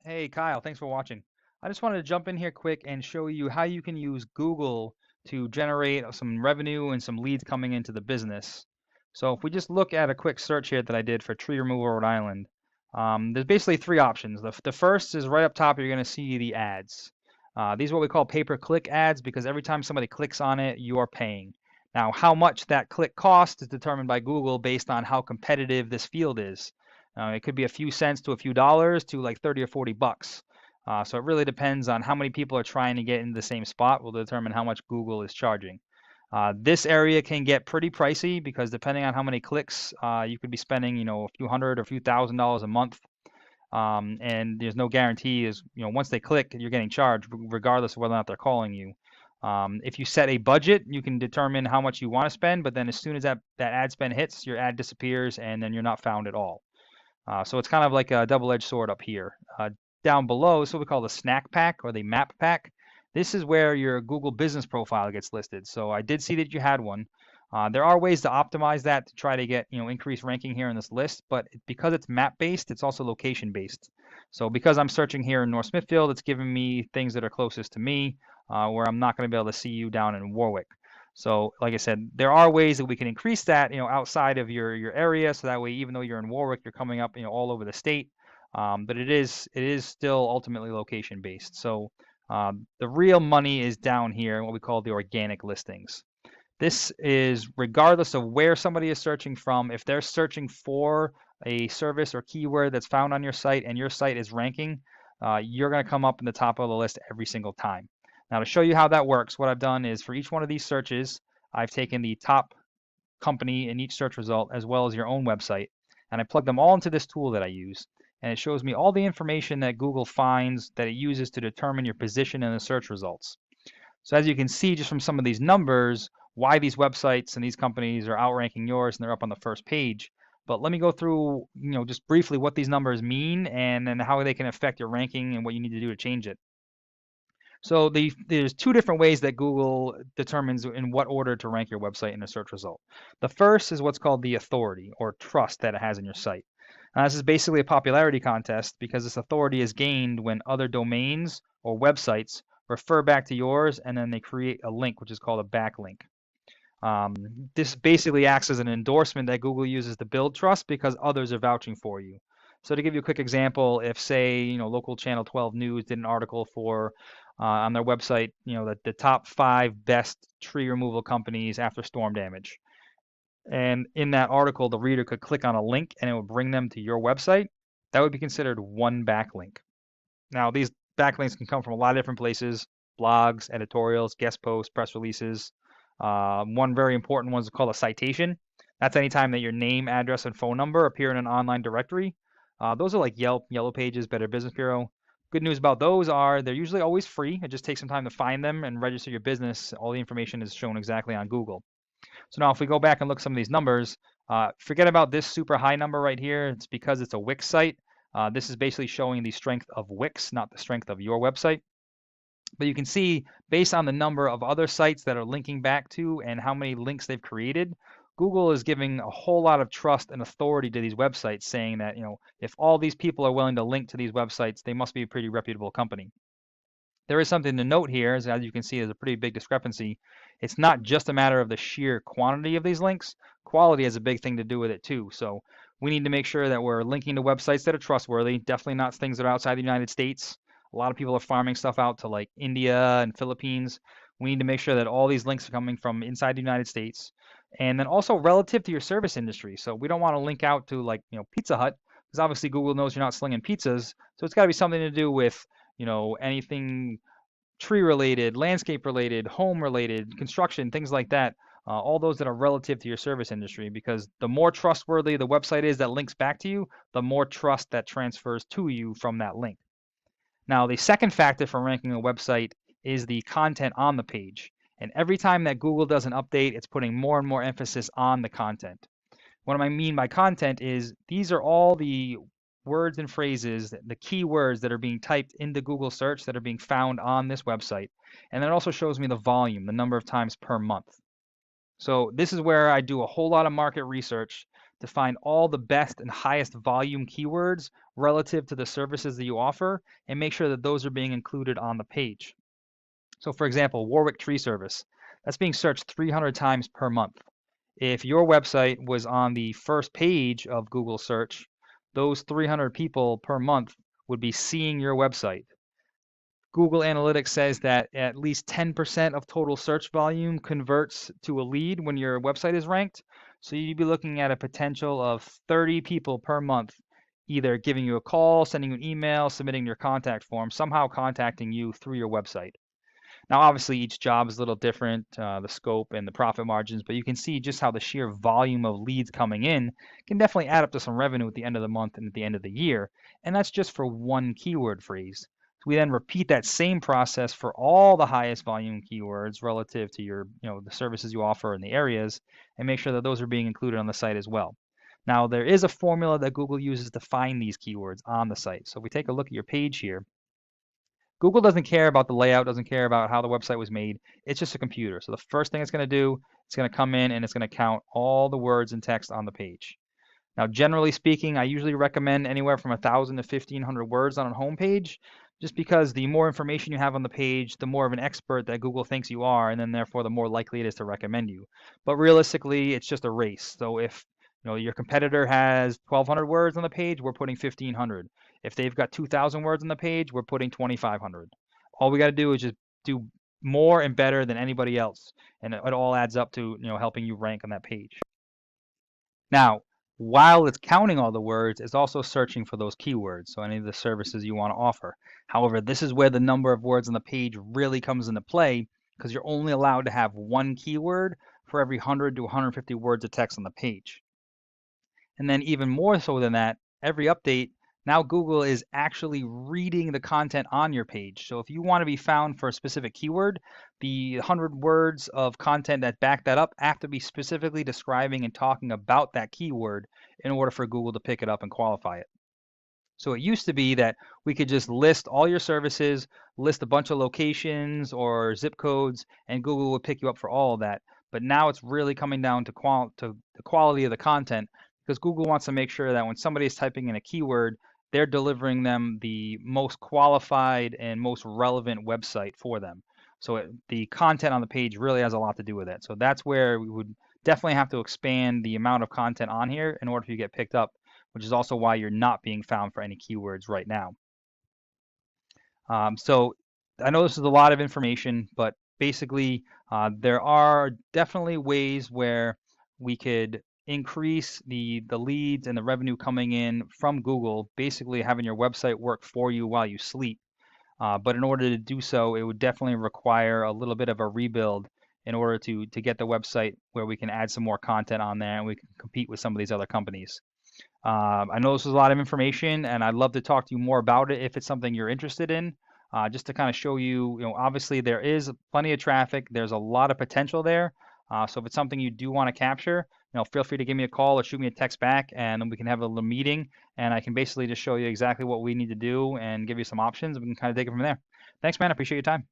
Hey Kyle, thanks for watching. I just wanted to jump in here quick and show you how you can use Google to generate some revenue and some leads coming into the business. So if we just look at a quick search here that I did for tree removal Rhode Island, there's basically three options. The first is right up top, you're going to see the ads. These are what we call pay-per-click ads because every time somebody clicks on it, you are paying. Now, how much that click costs is determined by Google based on how competitive this field is. It could be a few cents to a few dollars to like 30 or 40 bucks. So it really depends on how many people are trying to get into the same spot will determine how much Google is charging. This area can get pretty pricey because depending on how many clicks, you could be spending, a few hundred or a few $1,000s a month. And there's no guarantee is, once they click, you're getting charged regardless of whether or not they're calling you. If you set a budget, you can determine how much you want to spend, but then as soon as that ad spend hits, your ad disappears and then you're not found at all. So it's kind of like a double-edged sword up here. Down below is what we call the snack pack or the map pack. This is where your Google business profile gets listed. So I did see that you had one. There are ways to optimize that to try to get increased ranking here in this list, but because it's map based, it's also location based. So because I'm searching here in North Smithfield, it's giving me things that are closest to me, where I'm not going to be able to see you down in Warwick. So, like I said, there are ways that we can increase that, outside of your area, so that way, even though you're in Warwick, you're coming up, all over the state. But it is still ultimately location based. So the real money is down here in what we call the organic listings. This is regardless of where somebody is searching from. If they're searching for a service or keyword that's found on your site and your site is ranking, you're going to come up in the top of the list every single time. Now, to show you how that works, what I've done is for each one of these searches, I've taken the top company in each search result as well as your own website, and I plug them all into this tool that I use. And it shows me all the information that Google finds that it uses to determine your position in the search results. So as you can see just from some of these numbers, why these websites and these companies are outranking yours and they're up on the first page. But let me go through, just briefly what these numbers mean and then how they can affect your ranking and what you need to do to change it. So there's two different ways that Google determines in what order to rank your website in a search result. The first is what's called the authority or trust that it has in your site. Now, this is basically a popularity contest because this authority is gained when other domains or websites refer back to yours and then they create a link, which is called a backlink. Um, this basically acts as an endorsement that Google uses to build trust because others are vouching for you. So to give you a quick example, if say, local channel 12 news did an article for on their website, the top 5 best tree removal companies after storm damage. And in that article, the reader could click on a link and it would bring them to your website. That would be considered one backlink. Now, these backlinks can come from a lot of different places: blogs, editorials, guest posts, press releases. One very important one is called a citation. That's anytime that your name, address, and phone number appear in an online directory. Those are like Yelp, Yellow Pages, Better Business Bureau. Good news about those are they're usually always free. It just takes some time to find them and register your business. All the information is shown exactly on Google. So now if we go back and look at some of these numbers, forget about this super high number right here. It's because it's a Wix site. This is basically showing the strength of Wix, not the strength of your website. But you can see based on the number of other sites that are linking back to and how many links they've created, Google is giving a whole lot of trust and authority to these websites, saying that, if all these people are willing to link to these websites, they must be a pretty reputable company. There is something to note here, as you can see, there's a pretty big discrepancy. It's not just a matter of the sheer quantity of these links. Quality has a big thing to do with it too. So we need to make sure that we're linking to websites that are trustworthy, definitely not things that are outside the United States. A lot of people are farming stuff out to like India and Philippines. We need to make sure that all these links are coming from inside the United States. And then also relative to your service industry. So we don't want to link out to like, Pizza Hut, because obviously Google knows you're not slinging pizzas. So it's got to be something to do with anything tree related, landscape related, home related, construction, things like that. All those that are relative to your service industry, because the more trustworthy the website is that links back to you, the more trust that transfers to you from that link. Now, the second factor for ranking a website is the content on the page. And every time that Google does an update, it's putting more and more emphasis on the content. What I mean by content is these are all the words and phrases, the keywords that are being typed into Google search that are being found on this website. And then it also shows me the volume, the number of times per month. So this is where I do a whole lot of market research to find all the best and highest volume keywords relative to the services that you offer and make sure that those are being included on the page. So for example, Warwick tree service, that's being searched 300 times per month. If your website was on the first page of Google search, those 300 people per month would be seeing your website. Google Analytics says that at least 10% of total search volume converts to a lead when your website is ranked. So you'd be looking at a potential of 30 people per month, either giving you a call, sending you an email, submitting your contact form, somehow contacting you through your website. Now, obviously, each job is a little different, the scope and the profit margins, but you can see just how the sheer volume of leads coming in can definitely add up to some revenue at the end of the month and at the end of the year. And that's just for one keyword phrase. So we then repeat that same process for all the highest volume keywords relative to your, the services you offer in the areas, and make sure that those are being included on the site as well. Now, there is a formula that Google uses to find these keywords on the site. So if we take a look at your page here, Google doesn't care about the layout, doesn't care about how the website was made. It's just a computer. So the first thing it's going to do, it's going to come in and it's going to count all the words and text on the page. Now, generally speaking, I usually recommend anywhere from 1,000 to 1,500 words on a home page, just because the more information you have on the page, the more of an expert that Google thinks you are, and then therefore the more likely it is to recommend you. But realistically, it's just a race. So if your competitor has 1,200 words on the page, we're putting 1,500. If they've got 2,000 words on the page, we're putting 2,500. All we got to do is just do more and better than anybody else, and it all adds up to helping you rank on that page. Now, while it's counting all the words, it's also searching for those keywords, so any of the services you want to offer. However, this is where the number of words on the page really comes into play, because you're only allowed to have one keyword for every 100 to 150 words of text on the page. And then even more so than that, every update, now Google is actually reading the content on your page. So if you want to be found for a specific keyword, the 100 words of content that back that up have to be specifically describing and talking about that keyword in order for Google to pick it up and qualify it. So it used to be that we could just list all your services, list a bunch of locations or zip codes, and Google would pick you up for all of that. But now it's really coming down to the quality of the content, because Google wants to make sure that when somebody is typing in a keyword, they're delivering them the most qualified and most relevant website for them. So the content on the page really has a lot to do with it. So that's where we would definitely have to expand the amount of content on here in order for you to get picked up, which is also why you're not being found for any keywords right now. So I know this is a lot of information, but basically there are definitely ways where we could increase the leads and the revenue coming in from Google, basically having your website work for you while you sleep. But in order to do so, it would definitely require a little bit of a rebuild in order to get the website where we can add some more content on there and we can compete with some of these other companies. I know this is a lot of information, and I'd love to talk to you more about it if it's something you're interested in. Just to kind of show you, obviously there is plenty of traffic. There's a lot of potential there. So if it's something you do want to capture, feel free to give me a call or shoot me a text back, and then we can have a little meeting, and I can basically just show you exactly what we need to do and give you some options. We can kind of take it from there. Thanks, man. I appreciate your time.